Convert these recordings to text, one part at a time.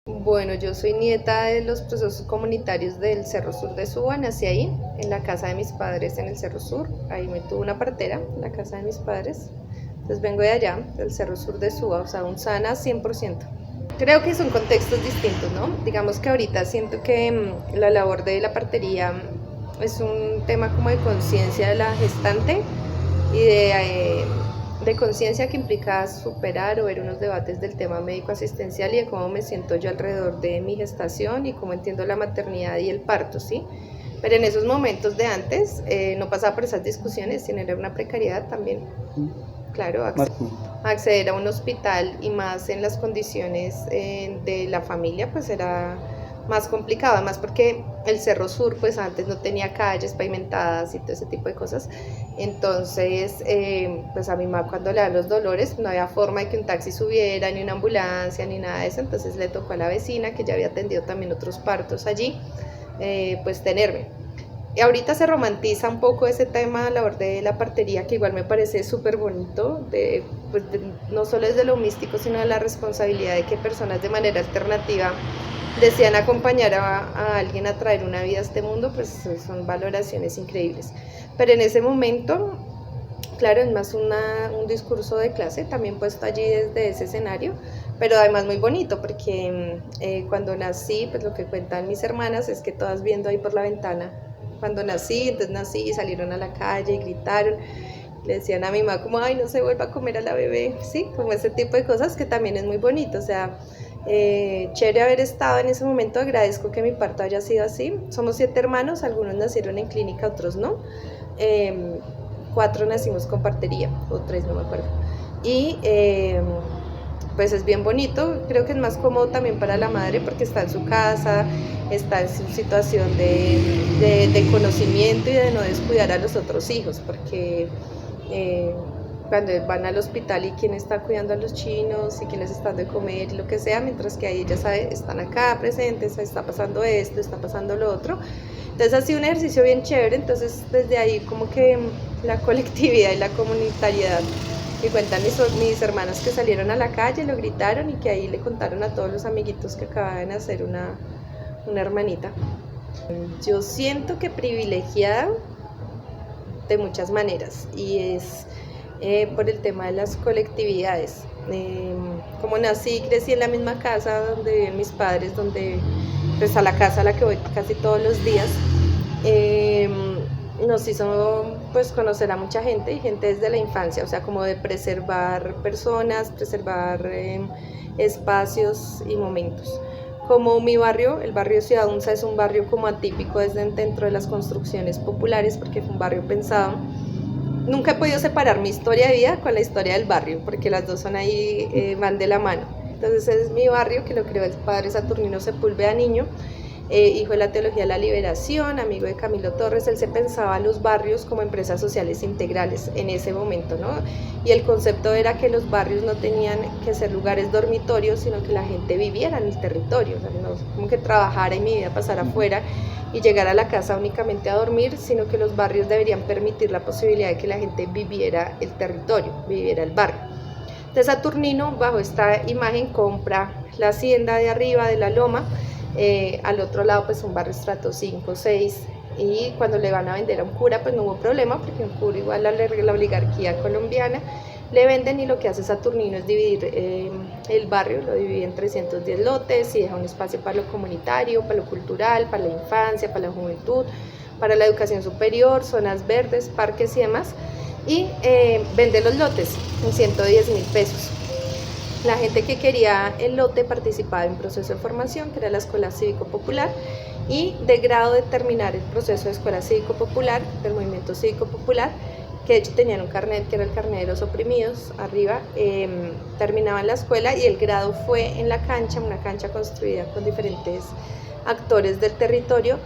Bueno, yo soy nieta de los procesos comunitarios del Cerro Sur de Suba, nací ahí, en la casa de mis padres en el Cerro Sur, ahí me tuvo una partera, en la casa de mis padres, entonces vengo de allá, del Cerro Sur de Suba, o sea, un sana 100%. Creo que son contextos distintos, ¿no? Digamos que ahorita siento que la labor de la partería es un tema como de conciencia de la gestante y de conciencia que implica superar o ver unos debates del tema médico asistencial y de cómo me siento yo alrededor de mi gestación y cómo entiendo la maternidad y el parto, ¿sí? Pero en esos momentos de antes no pasaba por esas discusiones, sino era una precariedad también. Claro, acceder a un hospital y más en las condiciones de la familia pues era más complicado, además porque el Cerro Sur pues antes no tenía calles pavimentadas y todo ese tipo de cosas, entonces pues a mi mamá cuando le dan los dolores no había forma de que un taxi subiera, ni una ambulancia, ni nada de eso, entonces le tocó a la vecina que ya había atendido también otros partos allí, pues tenerme. Y ahorita se romantiza un poco ese tema, la labor de la partería, que igual me parece súper bonito, pues no solo es de lo místico, sino de la responsabilidad de que personas de manera alternativa desean acompañar a alguien a traer una vida a este mundo, pues son valoraciones increíbles. Pero en ese momento, claro, es más un discurso de clase, también puesto allí desde ese escenario, pero además muy bonito, porque cuando nací, pues lo que cuentan mis hermanas es que todas viendo ahí por la ventana, cuando nací, entonces nací y salieron a la calle y gritaron, le decían a mi mamá como, ay, no se vuelva a comer a la bebé, sí, como ese tipo de cosas que también es muy bonito, o sea, chévere haber estado en ese momento, agradezco que mi parto haya sido así, somos 7 hermanos, algunos nacieron en clínica, otros no, 4 nacimos con partería, o 3 no me acuerdo, y pues es bien bonito, creo que es más cómodo también para la madre porque está en su casa, está en su situación de conocimiento y de no descuidar a los otros hijos, porque cuando van al hospital y quién está cuidando a los chinos y quién les está dando de comer y lo que sea, mientras que ahí ya sabe, están acá presentes, está pasando esto, está pasando lo otro. Entonces ha sido un ejercicio bien chévere, entonces desde ahí como que la colectividad y la comunitariedad que cuentan mis hermanas que salieron a la calle, lo gritaron y que ahí le contaron a todos los amiguitos que acababan de hacer una hermanita. Yo siento que privilegiada de muchas maneras y es por el tema de las colectividades. Como nací, crecí en la misma casa donde viven mis padres, donde pues a la casa a la que voy casi todos los días, nos hizo pues conocer a mucha gente y gente desde la infancia, o sea, como de preservar personas, preservar espacios y momentos. Como mi barrio, el barrio de Ciudad Unza es un barrio como atípico desde dentro de las construcciones populares porque fue un barrio pensado. Nunca he podido separar mi historia de vida con la historia del barrio porque las dos son ahí, van de la mano. Entonces es mi barrio que lo creó el padre Saturnino Sepúlveda Niño, hijo de la teología de la liberación, amigo de Camilo Torres. Él se pensaba los barrios como empresas sociales integrales en ese momento, ¿no? Y el concepto era que los barrios no tenían que ser lugares dormitorios, sino que la gente viviera en el territorio, o sea, no como que trabajara y mi vida pasara afuera y llegar a la casa únicamente a dormir, sino que los barrios deberían permitir la posibilidad de que la gente viviera el territorio, viviera el barrio. Entonces Saturnino, bajo esta imagen, compra la hacienda de arriba de la loma, al otro lado pues un barrio estrato 5, 6, y cuando le van a vender a un cura pues no hubo problema porque un cura igual a la oligarquía colombiana le venden, y lo que hace Saturnino es dividir el barrio, lo divide en 310 lotes y deja un espacio para lo comunitario, para lo cultural, para la infancia, para la juventud, para la educación superior, zonas verdes, parques y demás, y vende los lotes en 110.000 pesos. La gente que quería el lote participaba en un proceso de formación, que era la Escuela Cívico Popular, y de grado de terminar el proceso de Escuela Cívico Popular, del Movimiento Cívico Popular, que de hecho tenían un carnet que era el carnet de los oprimidos, arriba, terminaban la escuela y el grado fue en la cancha, una cancha construida con diferentes actores del territorio,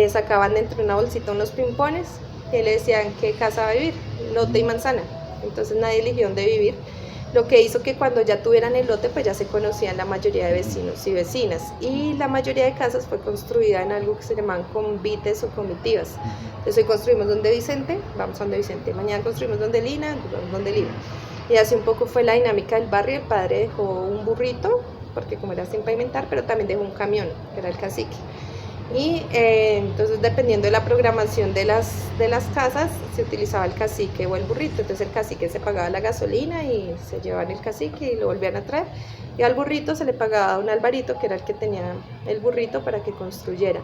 sacaban dentro de una bolsita unos pimpones que le decían qué casa va a vivir, lote y manzana, entonces nadie eligió dónde vivir, lo que hizo que cuando ya tuvieran el lote pues ya se conocían la mayoría de vecinos y vecinas, y la mayoría de casas fue construida en algo que se llaman convites o comitivas. Entonces hoy construimos donde Vicente, vamos a donde Vicente, mañana construimos donde Lina, vamos donde Lina, y así un poco fue la dinámica del barrio. El padre dejó un burrito porque como era sin pavimentar, pero también dejó un camión, que era el cacique. Y entonces dependiendo de la programación de las casas se utilizaba el cacique o el burrito. Entonces el cacique se pagaba la gasolina y se llevaban el cacique y lo volvían a traer, y al burrito se le pagaba un alvarito que era el que tenía el burrito para que construyera.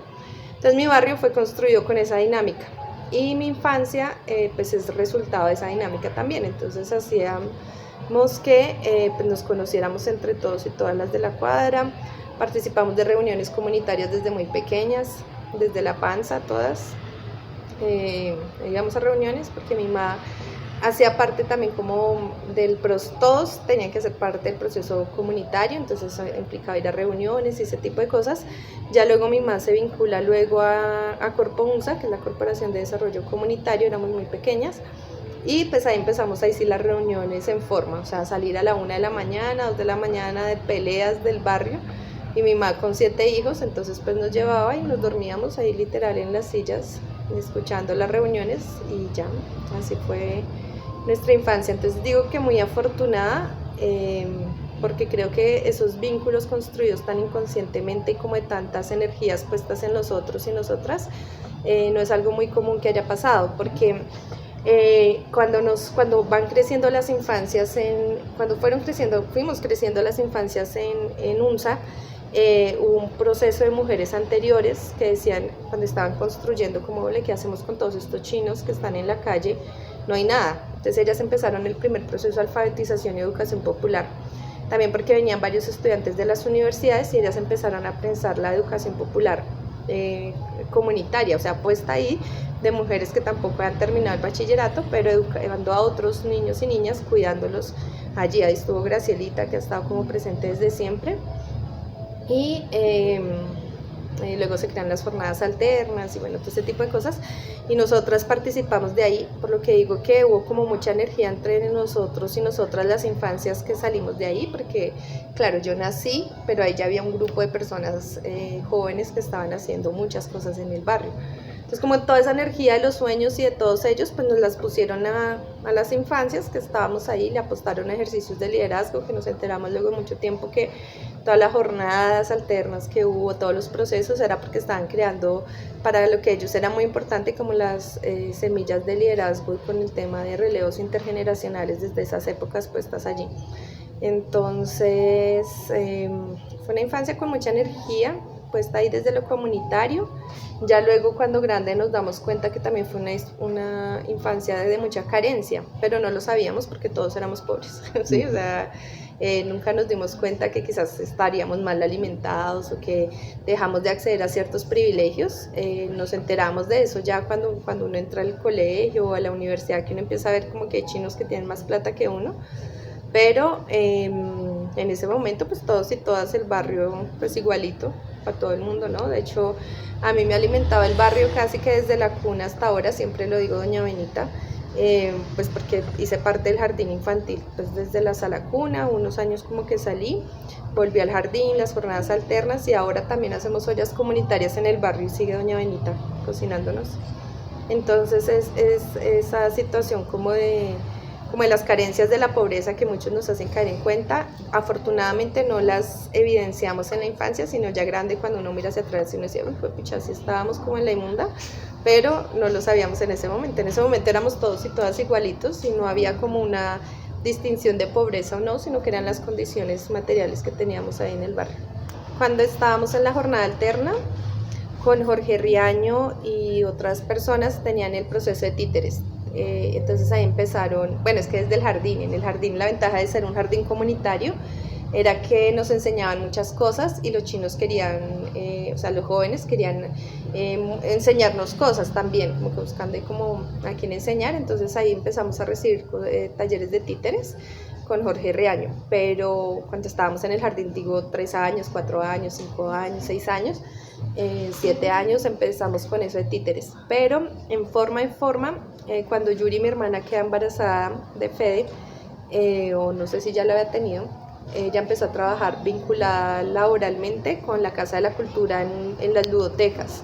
Entonces mi barrio fue construido con esa dinámica y mi infancia pues es resultado de esa dinámica también. Entonces hacíamos que pues nos conociéramos entre todos y todas las de la cuadra. Participamos de reuniones comunitarias desde muy pequeñas, desde la panza, todas. Íbamos a reuniones porque mi mamá hacía parte también como todos tenían que ser parte del proceso comunitario, entonces eso implicaba ir a reuniones y ese tipo de cosas. Ya luego mi mamá se vincula luego a Corpo UNSA, que es la Corporación de Desarrollo Comunitario, éramos muy pequeñas. Y pues ahí empezamos a sí las reuniones en forma, o sea, salir a la 1 de la mañana, 2 de la mañana de peleas del barrio. Y mi mamá con 7 hijos, entonces pues nos llevaba y nos dormíamos ahí literal en las sillas, escuchando las reuniones, y ya, así fue nuestra infancia. Entonces digo que muy afortunada, porque creo que esos vínculos construidos tan inconscientemente y como de tantas energías puestas en nosotros y nosotras, no es algo muy común que haya pasado, porque cuando van creciendo las infancias, fuimos creciendo las infancias en UNSA, hubo un proceso de mujeres anteriores que decían, cuando estaban construyendo, como ¿qué hacemos con todos estos chinos que están en la calle? No hay nada. Entonces ellas empezaron el primer proceso de alfabetización y educación popular, también porque venían varios estudiantes de las universidades y ellas empezaron a pensar la educación popular comunitaria, o sea, puesta ahí, de mujeres que tampoco han terminado el bachillerato, pero educando a otros niños y niñas, cuidándolos allí. Ahí estuvo Gracielita, que ha estado como presente desde siempre. Y luego se crean las jornadas alternas y bueno, todo ese tipo de cosas, y nosotras participamos de ahí, por lo que digo que hubo como mucha energía entre nosotros y nosotras las infancias que salimos de ahí, porque claro, yo nací, pero ahí ya había un grupo de personas jóvenes que estaban haciendo muchas cosas en el barrio. Entonces como toda esa energía de los sueños y de todos ellos, pues nos las pusieron a las infancias que estábamos ahí, le apostaron a ejercicios de liderazgo, que nos enteramos luego de mucho tiempo que todas las jornadas alternas que hubo, todos los procesos, era porque estaban creando para lo que ellos era muy importante, como las semillas de liderazgo, y con el tema de relevos intergeneracionales desde esas épocas puestas allí. Entonces fue una infancia con mucha energía puesta ahí desde lo comunitario. Ya luego cuando grande nos damos cuenta que también fue una infancia de mucha carencia, pero no lo sabíamos porque todos éramos pobres, ¿sí? O sea, nunca nos dimos cuenta que quizás estaríamos mal alimentados o que dejamos de acceder a ciertos privilegios. Nos enteramos de eso ya cuando uno entra al colegio o a la universidad, que uno empieza a ver como que hay chinos que tienen más plata que uno, pero en ese momento pues todos y todas, el barrio pues igualito para todo el mundo, ¿no? De hecho, a mí me alimentaba el barrio casi que desde la cuna hasta ahora, siempre lo digo doña Benita, pues porque hice parte del jardín infantil, pues desde la sala cuna, unos años como que salí, volví al jardín, las jornadas alternas, y ahora también hacemos ollas comunitarias en el barrio y sigue doña Benita cocinándonos. Entonces es esa situación como de las carencias de la pobreza que muchos nos hacen caer en cuenta. Afortunadamente no las evidenciamos en la infancia, sino ya grande, cuando uno mira hacia atrás y uno decía, pues pucha, sí estábamos como en la inmunda, pero no lo sabíamos en ese momento. En ese momento éramos todos y todas igualitos y no había como una distinción de pobreza o no, sino que eran las condiciones materiales que teníamos ahí en el barrio. Cuando estábamos en la jornada alterna, con Jorge Riaño y otras personas tenían el proceso de títeres. Entonces ahí empezaron, bueno, es que desde el jardín, en el jardín la ventaja de ser un jardín comunitario era que nos enseñaban muchas cosas, y los chinos querían, o sea, los jóvenes querían enseñarnos cosas también, como que buscando como a quién enseñar. Entonces ahí empezamos a recibir talleres de títeres con Jorge Riaño, pero cuando estábamos en el jardín, digo 3 años, 4 años, 5 años, 6 años, 7 años empezamos con eso de títeres, pero en forma, cuando Yuri, mi hermana, queda embarazada de Fede, o no sé si ya lo había tenido, ella empezó a trabajar vinculada laboralmente con la Casa de la Cultura en las ludotecas.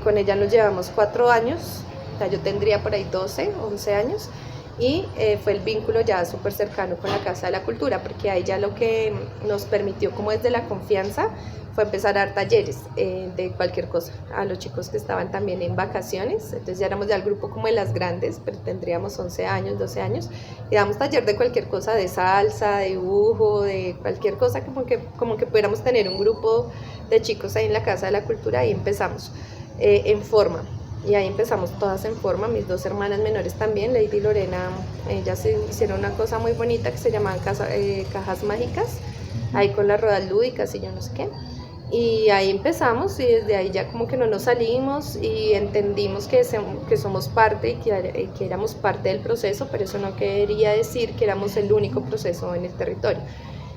Con ella nos llevamos 4 años, o sea, yo tendría por ahí 12, 11 años, y fue el vínculo ya súper cercano con la Casa de la Cultura, porque ahí ya lo que nos permitió como desde la confianza fue empezar a dar talleres de cualquier cosa a los chicos que estaban también en vacaciones. Entonces ya éramos ya el grupo como de las grandes, pero tendríamos 11 años, 12 años, y damos taller de cualquier cosa, de salsa, de dibujo, de cualquier cosa, como que pudiéramos tener un grupo de chicos ahí en la Casa de la Cultura. Y empezamos en forma. Y ahí empezamos todas en forma, mis 2 hermanas menores también, Lady y Lorena. Ellas hicieron una cosa muy bonita que se llamaban cajas mágicas, ahí con las ruedas lúdicas y yo no sé qué. Y ahí empezamos, y desde ahí ya como que no nos salimos y entendimos que somos parte y que éramos parte del proceso, pero eso no quería decir que éramos el único proceso en el territorio.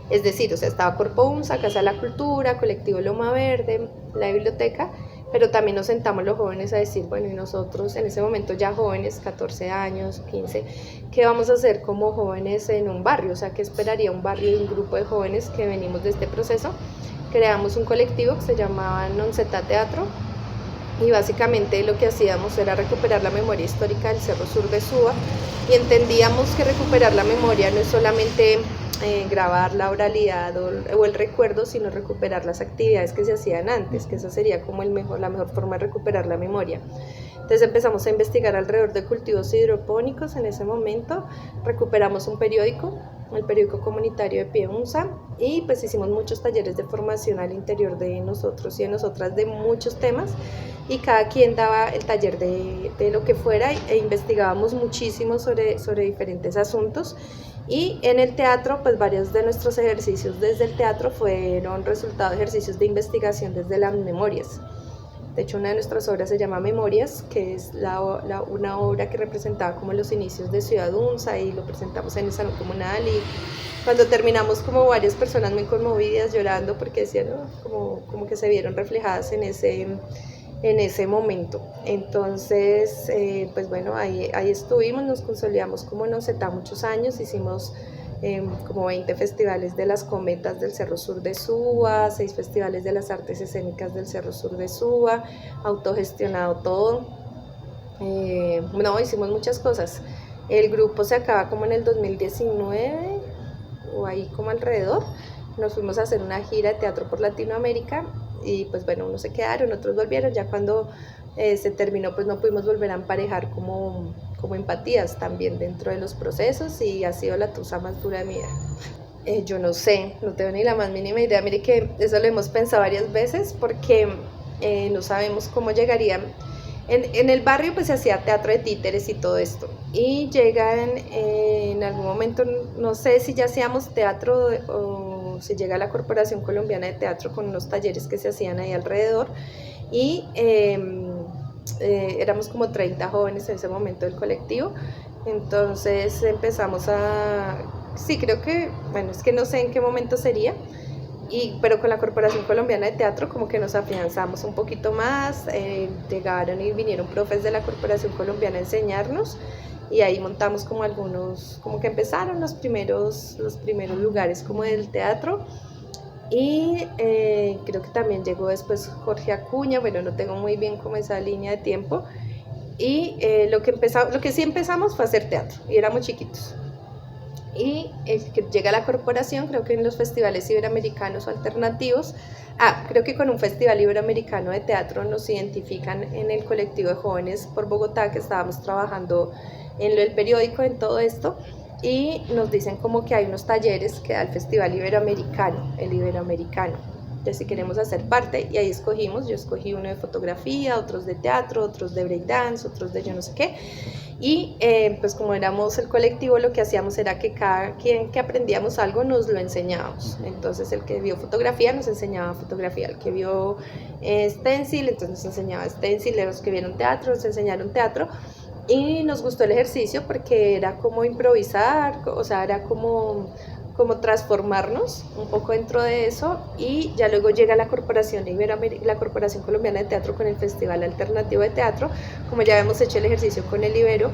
Es decir, o sea, estaba Corpo UNSA, Casa de la Cultura, Colectivo Loma Verde, la biblioteca, pero también nos sentamos los jóvenes a decir, bueno, y nosotros en ese momento ya jóvenes, 14 años, 15, ¿qué vamos a hacer como jóvenes en un barrio? O sea, ¿qué esperaría un barrio y un grupo de jóvenes que venimos de este proceso? Creamos un colectivo que se llamaba Nonzeta Teatro, y básicamente lo que hacíamos era recuperar la memoria histórica del Cerro Sur de Suba, y entendíamos que recuperar la memoria no es solamente grabar la oralidad o el recuerdo, sino recuperar las actividades que se hacían antes, que esa sería como la mejor forma de recuperar la memoria. Entonces empezamos a investigar alrededor de cultivos hidropónicos. En ese momento recuperamos un periódico, el periódico comunitario de Pie UNSA, y pues hicimos muchos talleres de formación al interior de nosotros y de nosotras de muchos temas, y cada quien daba el taller de lo que fuera, e investigábamos muchísimo sobre diferentes asuntos. Y en el teatro, pues varios de nuestros ejercicios desde el teatro fueron resultado de ejercicios de investigación desde las memorias. De hecho, una de nuestras obras se llama Memorias, que es una obra que representaba como los inicios de Ciudad UNSA, y lo presentamos en el Salón Comunal, y cuando terminamos como varias personas muy conmovidas, llorando, porque decían, ¿no? como que se vieron reflejadas en ese momento. Entonces, pues bueno, ahí estuvimos, nos consolidamos como Nonzeta muchos años, hicimos como 20 festivales de las cometas del Cerro Sur de Suba, 6 festivales de las artes escénicas del Cerro Sur de Suba, autogestionado todo. No, hicimos muchas cosas. El grupo se acaba como en el 2019, o ahí como alrededor. Nos fuimos a hacer una gira de teatro por Latinoamérica, y pues bueno, unos se quedaron, otros volvieron. Ya cuando se terminó, pues no pudimos volver a emparejar como empatías también dentro de los procesos, y ha sido la tusa más dura de mi vida. Yo no sé, no tengo ni la más mínima idea. Mire que eso lo hemos pensado varias veces, porque no sabemos cómo llegaría. En el barrio pues se hacía teatro de títeres y todo esto, y llegan en algún momento, no sé si ya hacíamos teatro o si llega la Corporación Colombiana de Teatro con unos talleres que se hacían ahí alrededor, y éramos como 30 jóvenes en ese momento del colectivo. Entonces empezamos sí, creo que, bueno, es que no sé en qué momento sería, pero con la Corporación Colombiana de Teatro como que nos afianzamos un poquito más. Llegaron y vinieron profes de la Corporación Colombiana a enseñarnos, y ahí montamos como algunos, como que empezaron los primeros lugares como del teatro. Y creo que también llegó después Jorge Acuña, bueno, no tengo muy bien como esa línea de tiempo. Y lo que sí empezamos fue a hacer teatro, y éramos chiquitos. Y que llega la corporación, creo que en los festivales iberoamericanos o alternativos, creo que con un festival iberoamericano de teatro nos identifican en el colectivo de jóvenes por Bogotá, que estábamos trabajando en lo del periódico, en todo esto, y nos dicen como que hay unos talleres que da el festival iberoamericano, el iberoamericano, de si queremos hacer parte, y ahí yo escogí uno de fotografía, otros de teatro, otros de breakdance, otros de yo no sé qué. Y pues como éramos el colectivo, lo que hacíamos era que cada quien que aprendíamos algo nos lo enseñábamos. Entonces el que vio fotografía nos enseñaba fotografía, el que vio stencil entonces nos enseñaba stencil, los que vieron teatro nos enseñaron teatro. Y nos gustó el ejercicio porque era como improvisar, o sea, era como transformarnos un poco dentro de eso. Y ya luego llega la Corporación Colombiana de Teatro con el Festival Alternativo de Teatro. Como ya habíamos hecho el ejercicio con el Ibero,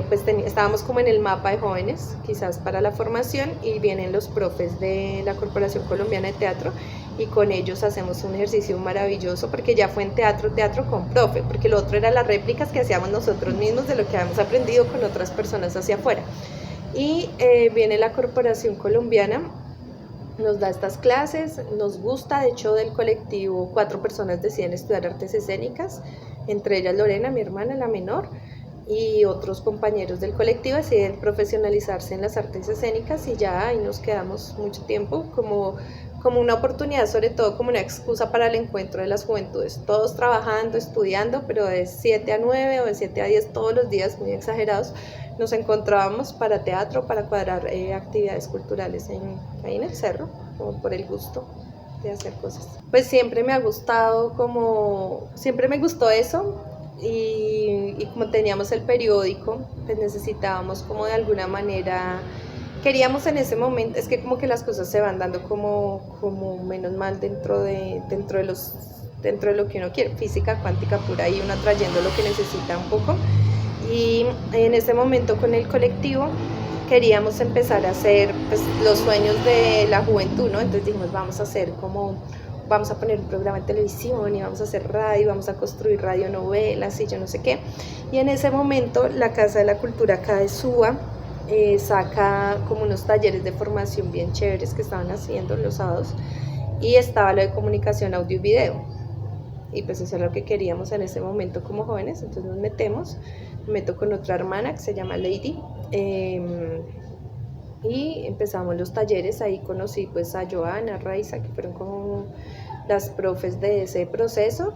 pues estábamos como en el mapa de jóvenes, quizás para la formación, y vienen los profes de la Corporación Colombiana de Teatro y con ellos hacemos un ejercicio maravilloso porque ya fue en teatro con profe, porque lo otro era las réplicas que hacíamos nosotros mismos de lo que habíamos aprendido con otras personas hacia afuera. Y viene la Corporación Colombiana, nos da estas clases, nos gusta, de hecho del colectivo 4 personas deciden estudiar artes escénicas, entre ellas Lorena, mi hermana, la menor, y otros compañeros del colectivo deciden profesionalizarse en las artes escénicas y ya ahí nos quedamos mucho tiempo como una oportunidad, sobre todo como una excusa para el encuentro de las juventudes, todos trabajando, estudiando, pero de 7 a 9 o de 7 a 10 todos los días, muy exagerados, nos encontrábamos para teatro, para cuadrar actividades culturales ahí en el cerro, como por el gusto de hacer cosas. Pues siempre me ha gustado, siempre me gustó eso, y como teníamos el periódico, pues necesitábamos como de alguna manera, queríamos en ese momento, es que como que las cosas se van dando como menos mal dentro de lo que uno quiere, física cuántica pura, y uno trayendo lo que necesita un poco. Y en ese momento con el colectivo queríamos empezar a hacer pues, los sueños de la juventud, ¿no? Entonces dijimos, vamos a poner un programa de televisión y vamos a hacer radio, vamos a construir radionovelas y yo no sé qué. Y en ese momento la Casa de la Cultura acá de Suba saca como unos talleres de formación bien chéveres que estaban haciendo los sábados, y estaba lo de comunicación audio y video. Y pues eso es lo que queríamos en ese momento como jóvenes, entonces nos meto con otra hermana que se llama Lady, y empezamos los talleres. Ahí conocí pues a Joana, a Raiza, que fueron como las profes de ese proceso,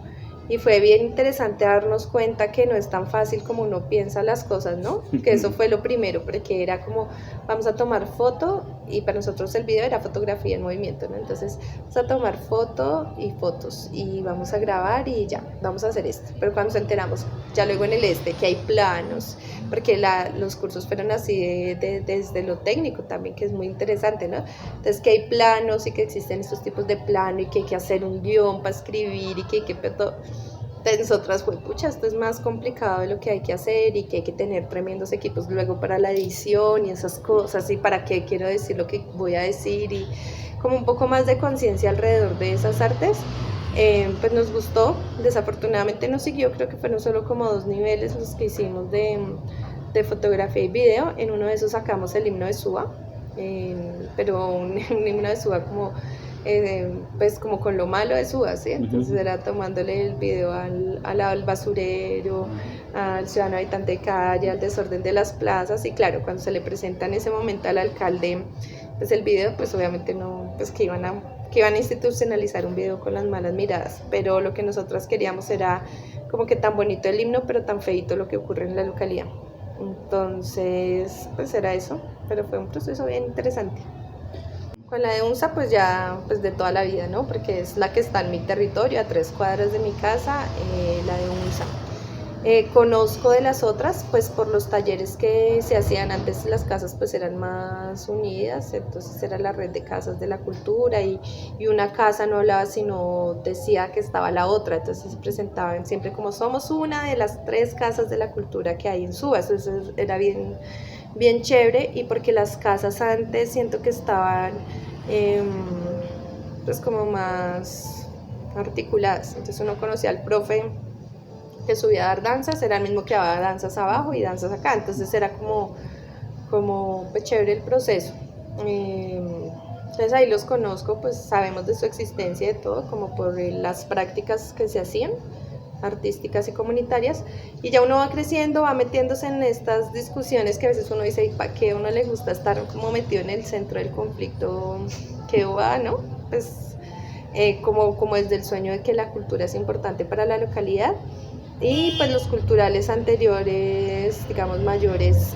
y fue bien interesante darnos cuenta que no es tan fácil como uno piensa las cosas, ¿no? Que eso fue lo primero, porque era como, vamos a tomar foto, y para nosotros el video era fotografía en movimiento, ¿no? Entonces, vamos a tomar foto y fotos, y vamos a grabar y ya, vamos a hacer esto. Pero cuando nos enteramos, ya luego en el que hay planos, porque los cursos fueron así desde lo técnico también, que es muy interesante, ¿no? Entonces, que hay planos y que existen estos tipos de plano y que hay que hacer un guión para escribir y que hay que... Nosotras fue, pucha, esto es más complicado de lo que hay que hacer y que hay que tener tremendos equipos luego para la edición y esas cosas, y para qué quiero decir lo que voy a decir, y como un poco más de conciencia alrededor de esas artes. Pues nos gustó, desafortunadamente nos siguió, creo que fueron solo como 2 niveles los que hicimos de fotografía y video. En uno de esos sacamos el himno de Suba, pero un himno de Suba como... pues como con lo malo de Suba, ¿sí? Entonces era tomándole el video al basurero, al ciudadano habitante de calle, al desorden de las plazas, y claro, cuando se le presenta en ese momento al alcalde pues el video, pues obviamente no, pues que iban a institucionalizar un video con las malas miradas, pero lo que nosotras queríamos era como que tan bonito el himno, pero tan feito lo que ocurre en la localidad. Entonces, pues era eso, pero fue un proceso bien interesante. Con la de UNSA pues ya pues de toda la vida, ¿no? Porque es la que está en mi territorio, a 3 cuadras de mi casa, la de UNSA. Conozco de las otras pues por los talleres que se hacían antes. Las casas pues eran más unidas, entonces era la red de casas de la cultura, y una casa no hablaba sino decía que estaba la otra, entonces se presentaban siempre como somos una de las 3 casas de la cultura que hay en Suba. Eso era bien chévere, y porque las casas antes siento que estaban pues como más articuladas, entonces uno conocía al profe que subía a dar danzas, era el mismo que daba danzas abajo y danzas acá, entonces era como pues chévere el proceso. Entonces ahí los conozco, pues sabemos de su existencia y de todo, como por las prácticas que se hacían, artísticas y comunitarias, y ya uno va creciendo, va metiéndose en estas discusiones que a veces uno dice, ¿para qué a uno le gusta estar como metido en el centro del conflicto? ¿Qué va, no? Pues como desde el sueño de que la cultura es importante para la localidad, y pues los culturales anteriores, digamos mayores,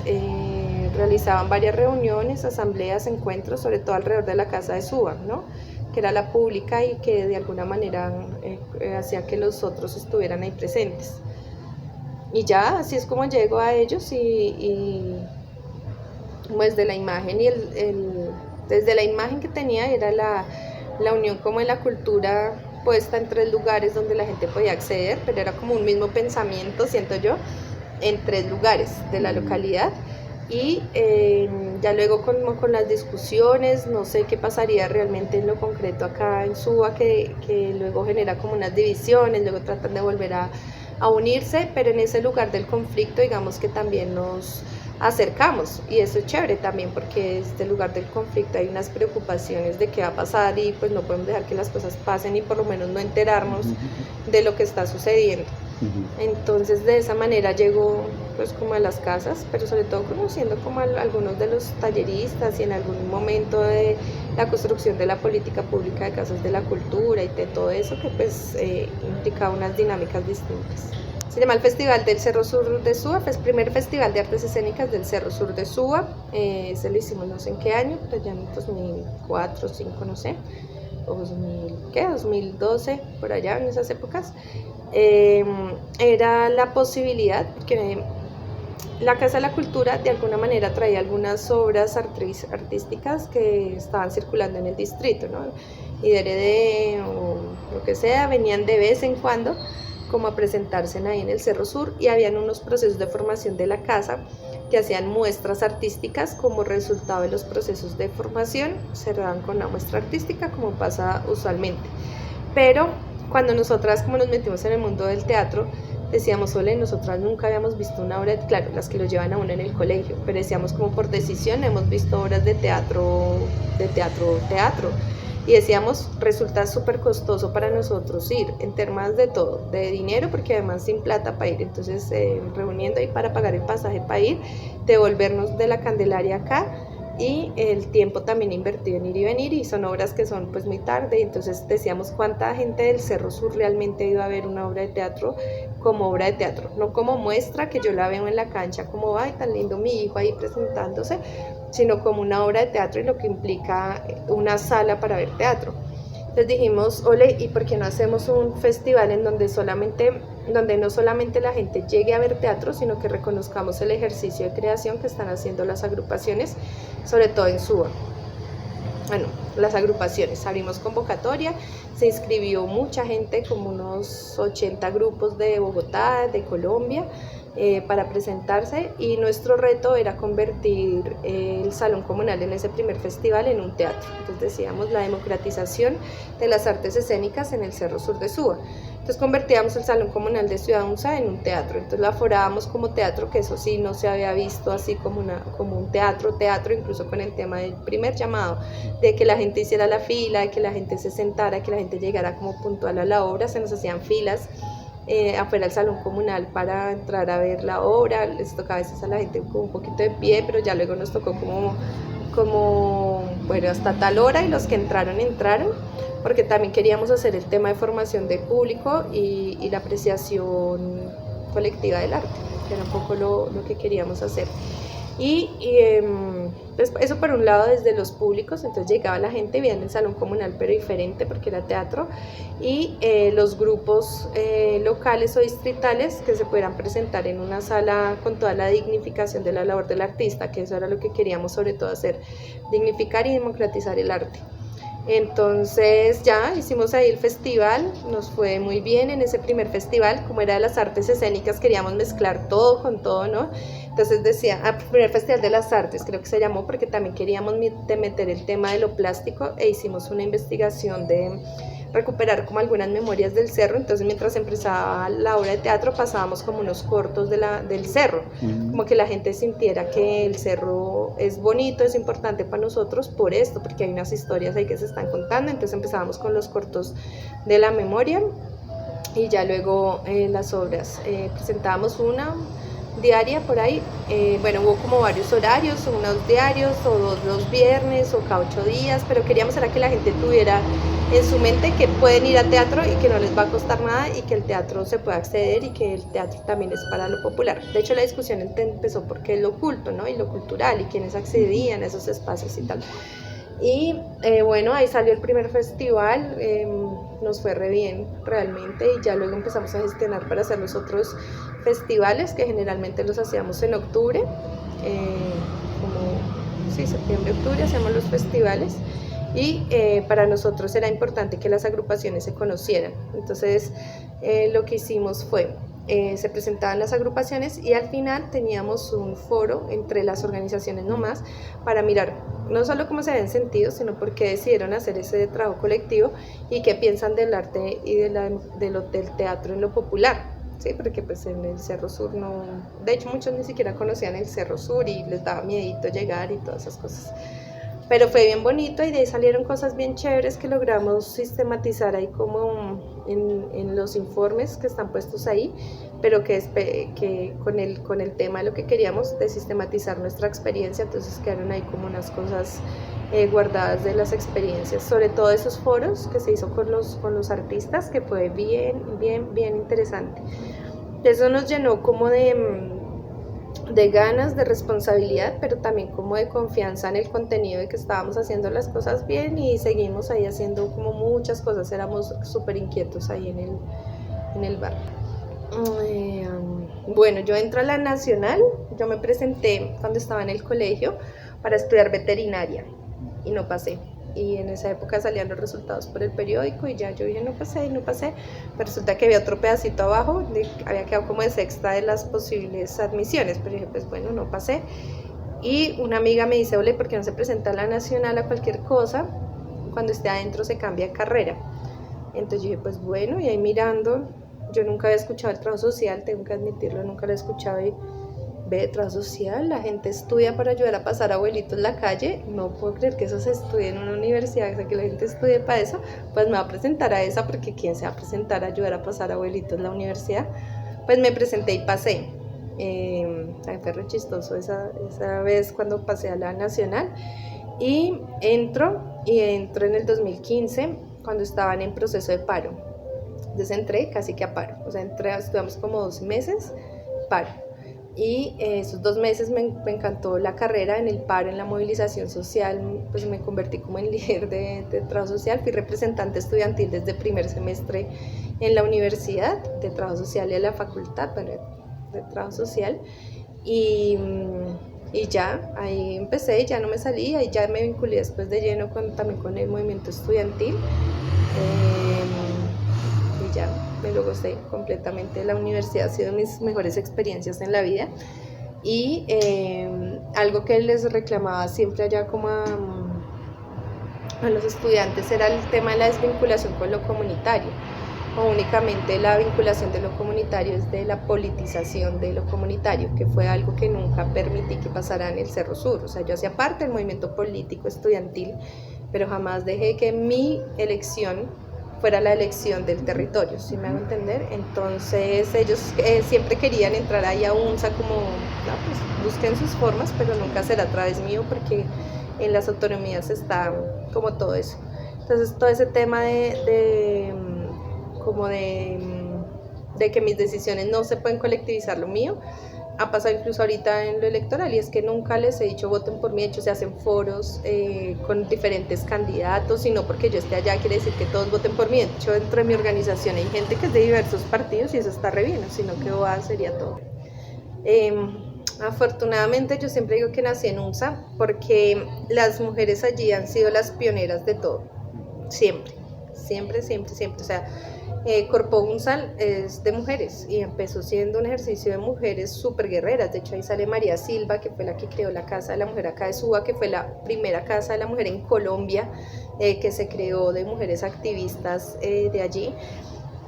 realizaban varias reuniones, asambleas, encuentros, sobre todo alrededor de la casa de Suba, ¿no? Que era la pública y que de alguna manera hacía que los otros estuvieran ahí presentes. Y ya, así es como llego a ellos, y pues de la imagen y desde la imagen que tenía era la unión como de la cultura puesta en 3 lugares donde la gente podía acceder, pero era como un mismo pensamiento, siento yo, en 3 lugares de la localidad. y ya luego con las discusiones, no sé qué pasaría realmente en lo concreto acá en Suba, que luego genera como unas divisiones, luego tratan de volver a unirse, pero en ese lugar del conflicto digamos que también nos acercamos y eso es chévere también porque desde el lugar del conflicto hay unas preocupaciones de qué va a pasar y pues no podemos dejar que las cosas pasen y por lo menos no enterarnos de lo que está sucediendo. Entonces de esa manera llego pues como a las casas, pero sobre todo conociendo como a algunos de los talleristas y en algún momento de la construcción de la política pública de casas de la cultura y de todo eso que pues implica unas dinámicas distintas. Se llama el Festival del Cerro Sur de Suba, fue el primer festival de artes escénicas del Cerro Sur de Suba, se lo hicimos no sé en qué año, pero ya en 2004, 2005, no sé, o 2012, por allá en esas épocas. Era la posibilidad, porque la Casa de la Cultura de alguna manera traía algunas obras artísticas que estaban circulando en el distrito, ¿no? Y de Heredé o lo que sea, venían de vez en cuando como a presentarse ahí en el Cerro Sur y habían unos procesos de formación de la casa que hacían muestras artísticas como resultado de los procesos de formación, cerraban con una muestra artística como pasa usualmente. Pero cuando nosotras como nos metimos en el mundo del teatro, decíamos, ole, nosotras nunca habíamos visto una obra, claro, las que lo llevan a uno en el colegio, pero decíamos como por decisión hemos visto obras de teatro. Y decíamos, resulta súper costoso para nosotros ir, en temas de todo, de dinero, porque además sin plata para ir, entonces reuniendo ahí para pagar el pasaje para ir, devolvernos de la Candelaria acá, y el tiempo también invertido en ir y venir, y son obras que son pues muy tarde, entonces decíamos cuánta gente del Cerro Sur realmente iba a ver una obra de teatro como obra de teatro, no como muestra que yo la veo en la cancha, como ay tan lindo mi hijo ahí presentándose, sino como una obra de teatro y lo que implica una sala para ver teatro. Entonces dijimos, ole, ¿y por qué no hacemos un festival en donde no solamente la gente llegue a ver teatro, sino que reconozcamos el ejercicio de creación que están haciendo las agrupaciones, sobre todo en Suba? Bueno, las agrupaciones, abrimos convocatoria, se inscribió mucha gente, como unos 80 grupos de Bogotá, de Colombia, para presentarse, y nuestro reto era convertir el Salón Comunal en ese primer festival en un teatro. Entonces decíamos la democratización de las artes escénicas en el Cerro Sur de Suba. Entonces convertíamos el Salón Comunal de Ciudad Unza en un teatro, entonces lo aforábamos como teatro, que eso sí no se había visto así como un teatro, incluso con el tema del primer llamado, de que la gente hiciera la fila, de que la gente se sentara, que la gente llegara como puntual a la obra, se nos hacían filas afuera del Salón Comunal para entrar a ver la obra, les tocaba a veces a la gente con un poquito de pie, pero ya luego nos tocó bueno, hasta tal hora, y los que entraron, porque también queríamos hacer el tema de formación del público y la apreciación colectiva del arte, que era un poco lo que queríamos hacer. Pues eso por un lado desde los públicos, entonces llegaba la gente, veía en el Salón Comunal pero diferente porque era teatro, y los grupos locales o distritales que se pudieran presentar en una sala con toda la dignificación de la labor del artista, que eso era lo que queríamos sobre todo hacer, dignificar y democratizar el arte. Entonces ya hicimos ahí el festival, nos fue muy bien en ese primer festival, como era de las artes escénicas queríamos mezclar todo con todo, ¿no? Entonces decía, primer festival de las artes creo que se llamó, porque también queríamos meter el tema de lo plástico, e hicimos una investigación de recuperar como algunas memorias del cerro. Entonces mientras empezaba la obra de teatro pasábamos como unos cortos del cerro, como que la gente sintiera que el cerro es bonito, es importante para nosotros por esto, porque hay unas historias ahí que se están contando. Entonces empezábamos con los cortos de la memoria y ya luego las obras, presentábamos una diaria por ahí, bueno, hubo como varios horarios, unos diarios o dos los viernes o cada 8 días, pero queríamos era que la gente tuviera en su mente que pueden ir a teatro y que no les va a costar nada y que el teatro se puede acceder y que el teatro también es para lo popular. De hecho la discusión empezó porque lo culto, ¿no? Y lo cultural y quienes accedían a esos espacios y tal. Y bueno, ahí salió el primer festival, nos fue re bien realmente, y ya luego empezamos a gestionar para hacer los otros festivales que generalmente los hacíamos en octubre, septiembre, octubre hacíamos los festivales, y para nosotros era importante que las agrupaciones se conocieran. Entonces lo que hicimos fue se presentaban las agrupaciones y al final teníamos un foro entre las organizaciones nomás para mirar no solo cómo se habían sentido, sino por qué decidieron hacer ese trabajo colectivo y qué piensan del arte y del teatro en lo popular. Sí, porque pues en el Cerro Sur no, de hecho muchos ni siquiera conocían el Cerro Sur y les daba miedito llegar y todas esas cosas. Pero fue bien bonito y de ahí salieron cosas bien chéveres que logramos sistematizar ahí como en los informes que están puestos ahí, pero que con el tema de lo que queríamos de sistematizar nuestra experiencia, entonces quedaron ahí como unas cosas guardadas de las experiencias, sobre todo esos foros que se hizo con los artistas, que fue bien interesante. Eso nos llenó como de ganas, de responsabilidad, pero también como de confianza en el contenido, de que estábamos haciendo las cosas bien y seguimos ahí haciendo como muchas cosas, éramos súper inquietos ahí en el bar. Bueno, yo entro a la Nacional, yo me presenté cuando estaba en el colegio para estudiar veterinaria y no pasé. Y en esa época salían los resultados por el periódico y ya yo dije no pasé, pero resulta que había otro pedacito abajo, había quedado como de sexta de las posibles admisiones, pero dije pues bueno, no pasé. Y una amiga me dice, ole, ¿por qué no se presenta a la Nacional a cualquier cosa? Cuando esté adentro se cambia de carrera. Entonces yo dije pues bueno, y ahí mirando, yo nunca había escuchado el trabajo social, tengo que admitirlo, nunca lo he escuchado y ve, trabajo social, la gente estudia para ayudar a pasar abuelitos en la calle, no puedo creer que eso se estudie en una universidad, o sea, que la gente estudie para eso, pues me va a presentar a esa, porque ¿quién se va a presentar a ayudar a pasar abuelitos en la universidad? Pues me presenté y pasé. Fue re chistoso esa vez cuando pasé a la Nacional y entro en el 2015 cuando estaban en proceso de paro. Entonces entré casi que a paro, o sea, estudiamos como 2 meses, paro. Y esos 2 meses me encantó la carrera en el paro, en la movilización social, pues me convertí como en líder de trabajo social, fui representante estudiantil desde primer semestre en la universidad de trabajo social y en la facultad de trabajo social y ya, ahí empecé, ya no me salí, ahí ya me vinculé después de lleno también con el movimiento estudiantil y ya me lo gocé completamente. La universidad ha sido de mis mejores experiencias en la vida y algo que les reclamaba siempre allá como a los estudiantes era el tema de la desvinculación con lo comunitario, o únicamente la vinculación de lo comunitario es de la politización de lo comunitario, que fue algo que nunca permití que pasara en el Cerro Sur. O sea, yo hacía parte del movimiento político estudiantil, pero jamás dejé que mi elección fuera la elección del territorio, ¿sí me hago entender? Entonces ellos siempre querían entrar ahí a UNSA como, no, pues busquen sus formas, pero nunca será a través mío porque en las autonomías está como todo eso. Entonces todo ese tema de que mis decisiones no se pueden colectivizar lo mío, ha pasado incluso ahorita en lo electoral, y es que nunca les he dicho voten por mí. De hecho se hacen foros con diferentes candidatos, y no porque yo esté allá quiere decir que todos voten por mí. De hecho dentro de mi organización hay gente que es de diversos partidos y eso está re bien, sino que sería todo. Afortunadamente yo siempre digo que nací en UNSA porque las mujeres allí han sido las pioneras de todo, siempre, o sea, Corpo UNSA es de mujeres y empezó siendo un ejercicio de mujeres súper guerreras. De hecho ahí sale María Silva, que fue la que creó la Casa de la Mujer acá de Suba, que fue la primera Casa de la Mujer en Colombia, que se creó de mujeres activistas de allí.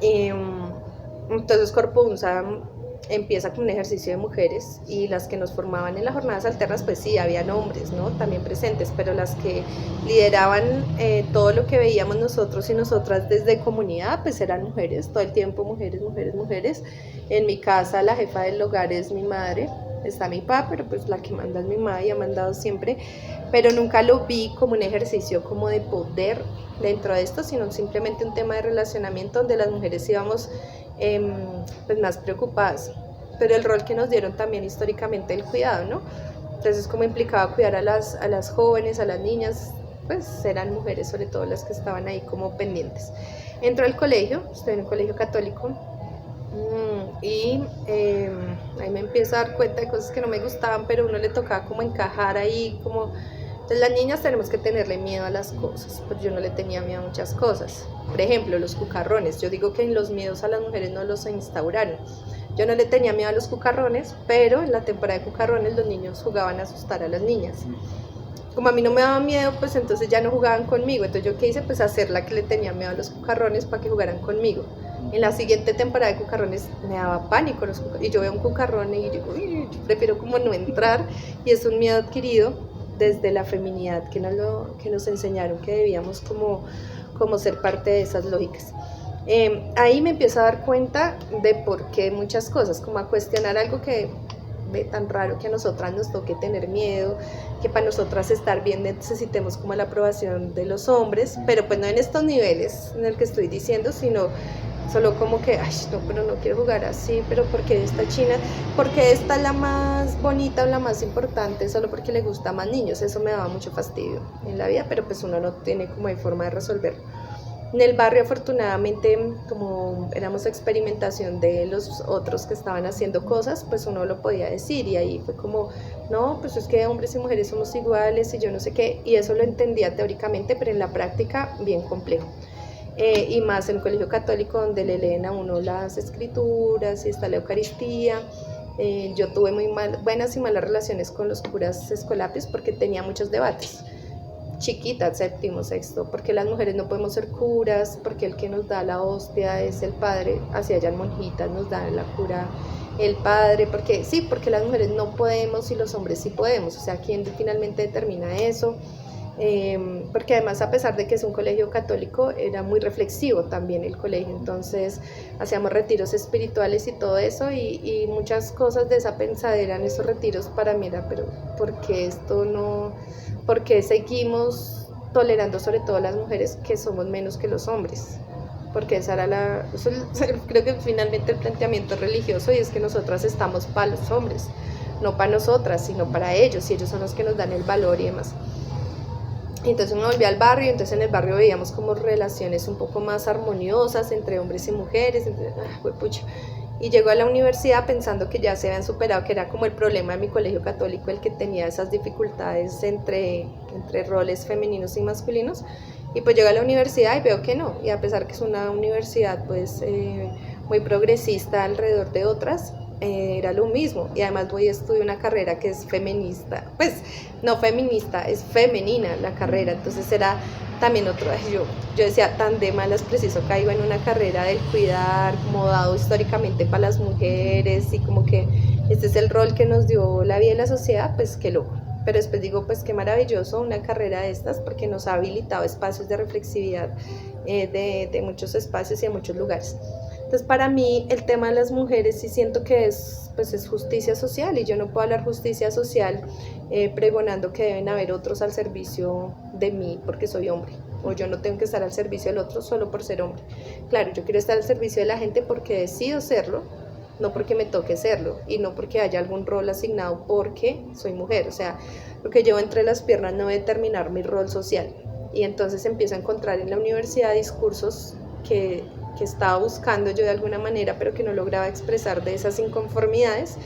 Entonces Corpo UNSA empieza con un ejercicio de mujeres, y las que nos formaban en las jornadas alternas pues sí, habían hombres, ¿no?, también presentes, pero las que lideraban todo lo que veíamos nosotros y nosotras desde comunidad pues eran mujeres, todo el tiempo mujeres. En mi casa la jefa del hogar es mi madre, está mi papá, pero pues la que manda es mi mamá y ha mandado siempre, pero nunca lo vi como un ejercicio como de poder dentro de esto, sino simplemente un tema de relacionamiento donde las mujeres íbamos pues más preocupadas, pero el rol que nos dieron también históricamente el cuidado, ¿no? Entonces como implicaba cuidar a las jóvenes, a las niñas, pues eran mujeres sobre todo las que estaban ahí como pendientes. Entro al colegio, estoy en un colegio católico y ahí me empiezo a dar cuenta de cosas que no me gustaban, pero a uno le tocaba como encajar ahí, como... Entonces las niñas tenemos que tenerle miedo a las cosas, pues yo no le tenía miedo a muchas cosas. Por ejemplo, los cucarrones, yo digo que los miedos a las mujeres no los instauraron, Yo no le tenía miedo a los cucarrones, pero en la temporada de cucarrones los niños jugaban a asustar a las niñas. Como a mí no me daba miedo, pues entonces ya no jugaban conmigo. Entonces yo qué hice, pues hacer la que le tenía miedo a los cucarrones para que jugaran conmigo. En la siguiente temporada de cucarrones me daba pánico y yo veo un cucarrón y digo, uy, yo prefiero como no entrar, y es un miedo adquirido desde la feminidad que nos enseñaron que debíamos como ser parte de esas lógicas. Ahí me empiezo a dar cuenta de por qué muchas cosas, como a cuestionar algo que ve tan raro que a nosotras nos toque tener miedo, que para nosotras estar bien necesitemos como la aprobación de los hombres, pero pues no en estos niveles en el que estoy diciendo, sino solo como que, ay, no, pero no quiero jugar así, pero porque esta china, porque esta es la más bonita o la más importante, solo porque le gusta a más niños. Eso me daba mucho fastidio en la vida, pero pues uno no tiene como hay forma de resolverlo. En el barrio, afortunadamente, como éramos experimentación de los otros que estaban haciendo cosas, pues uno lo podía decir, y ahí fue como, no, pues es que hombres y mujeres somos iguales y yo no sé qué, y eso lo entendía teóricamente, pero en la práctica bien complejo. Y más en el colegio católico, donde le leen a uno las escrituras y está la Eucaristía. Yo tuve muy buenas y malas relaciones con los curas escolapios porque tenía muchos debates. Chiquita, séptimo, sexto, porque las mujeres no podemos ser curas, porque el que nos da la hostia es el padre, hacia allá monjitas nos dan la cura el padre, porque sí, porque las mujeres no podemos y los hombres sí podemos, o sea, ¿quién finalmente determina eso? Porque además, a pesar de que es un colegio católico, era muy reflexivo también el colegio, entonces hacíamos retiros espirituales y todo eso, y muchas cosas de esa pensadera en esos retiros para mí era, pero ¿por qué esto no? ¿Por qué seguimos tolerando sobre todo a las mujeres que somos menos que los hombres? Porque esa era creo que finalmente el planteamiento religioso, y es que nosotras estamos para los hombres, no para nosotras, sino para ellos, y ellos son los que nos dan el valor y demás. Entonces me volví al barrio, entonces en el barrio veíamos como relaciones un poco más armoniosas entre hombres y mujeres, y llegó a la universidad pensando que ya se habían superado, que era como el problema de mi colegio católico, el que tenía esas dificultades entre roles femeninos y masculinos, y pues llego a la universidad y veo que no, y a pesar que es una universidad pues muy progresista alrededor de otras, era lo mismo, y además voy a estudiar una carrera que es feminista, pues no feminista, es femenina la carrera, entonces era también otro, yo decía, tan de malas preciso caigo en una carrera del cuidar, como dado históricamente para las mujeres, y como que este es el rol que nos dio la vida y la sociedad, pues qué loco. Pero después digo, pues qué maravilloso una carrera de estas, porque nos ha habilitado espacios de reflexividad de muchos espacios y de muchos lugares. Entonces, para mí el tema de las mujeres sí siento que es justicia social, y yo no puedo hablar justicia social pregonando que deben haber otros al servicio de mí porque soy hombre, o yo no tengo que estar al servicio del otro solo por ser hombre. Claro, yo quiero estar al servicio de la gente porque decido serlo, no porque me toque serlo, y no porque haya algún rol asignado porque soy mujer. O sea, lo que llevo entre las piernas no debe determinar mi rol social. Y entonces empiezo a encontrar en la universidad discursos que estaba buscando yo de alguna manera, pero que no lograba expresar de esas inconformidades,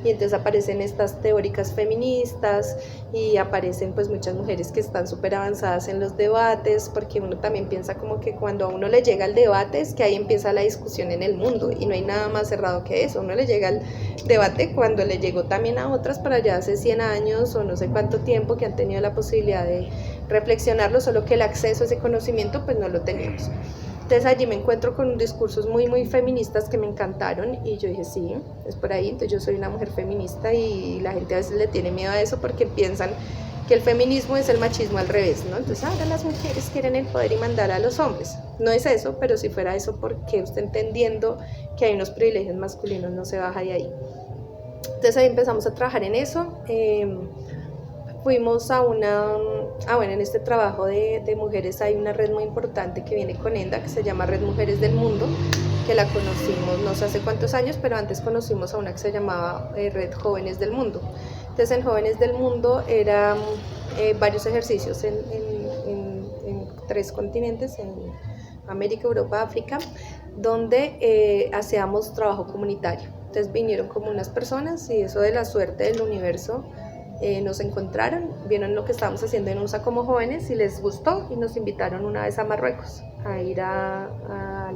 y entonces aparecen estas teóricas feministas, y aparecen pues muchas mujeres que están súper avanzadas en los debates, porque uno también piensa como que cuando a uno le llega el debate es que ahí empieza la discusión en el mundo, y no hay nada más cerrado que eso. Uno le llega el debate cuando le llegó también a otras para allá hace 100 años o no sé cuánto tiempo, que han tenido la posibilidad de reflexionarlo, solo que el acceso a ese conocimiento pues no lo teníamos. Entonces allí me encuentro con discursos muy muy feministas que me encantaron, y yo dije, sí, es por ahí. Entonces yo soy una mujer feminista, y la gente a veces le tiene miedo a eso porque piensan que el feminismo es el machismo al revés, ¿no? Entonces ahora las mujeres quieren el poder y mandar a los hombres. No es eso, pero si fuera eso, ¿por qué usted, entendiendo que hay unos privilegios masculinos, no se baja de ahí? Entonces ahí empezamos a trabajar en eso. Fuimos a en este trabajo de mujeres hay una red muy importante que viene con ENDA, que se llama Red Mujeres del Mundo, que la conocimos no sé hace cuántos años, pero antes conocimos a una que se llamaba Red Jóvenes del Mundo. Entonces en Jóvenes del Mundo eran varios ejercicios en 3 continentes, en América, Europa, África, donde hacíamos trabajo comunitario. Entonces vinieron como unas personas, y eso de la suerte del universo, nos encontraron, vieron lo que estábamos haciendo en USA como jóvenes y les gustó, y nos invitaron una vez a Marruecos a ir al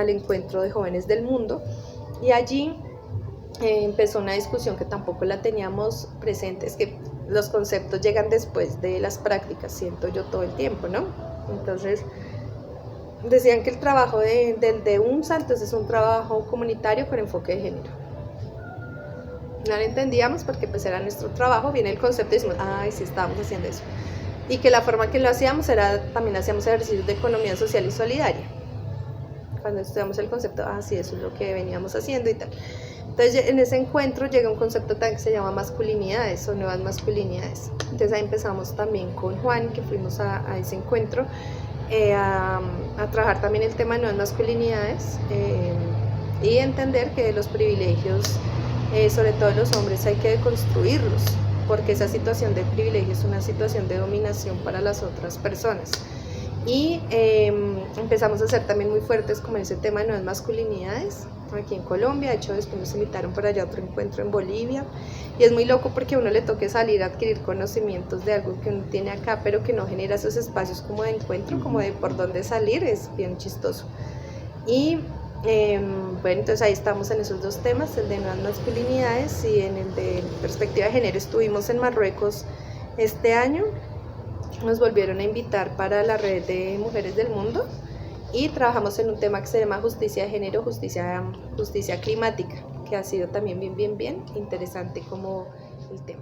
encuentro de jóvenes del mundo. Y allí empezó una discusión que tampoco la teníamos presente, es que los conceptos llegan después de las prácticas, siento yo todo el tiempo, ¿no? Entonces, decían que el trabajo de UNSA entonces es un trabajo comunitario con enfoque de género. No lo entendíamos porque pues era nuestro trabajo, viene el concepto y decimos, ay, sí, estábamos haciendo eso. Y que la forma que lo hacíamos era, también hacíamos ejercicios de economía social y solidaria. Cuando estudiamos el concepto, sí, eso es lo que veníamos haciendo y tal. Entonces en ese encuentro llega un concepto también que se llama masculinidades o nuevas masculinidades. Entonces ahí empezamos también con Juan, que fuimos a ese encuentro, a trabajar también el tema de nuevas masculinidades y entender que los privilegios, sobre todo los hombres, hay que deconstruirlos, porque esa situación de privilegio es una situación de dominación para las otras personas. Y empezamos a ser también muy fuertes como en ese tema de nuevas masculinidades aquí en Colombia. De hecho después nos invitaron para allá a otro encuentro en Bolivia y es muy loco porque a uno le toque salir a adquirir conocimientos de algo que uno tiene acá pero que no genera esos espacios como de encuentro, como de por dónde salir, es bien chistoso. Y bueno, entonces ahí estamos en esos dos temas, el de nuevas masculinidades y en el de perspectiva de género. Estuvimos en Marruecos este año, nos volvieron a invitar para la red de mujeres del mundo y trabajamos en un tema que se llama justicia de género, justicia climática, que ha sido también bien interesante como el tema.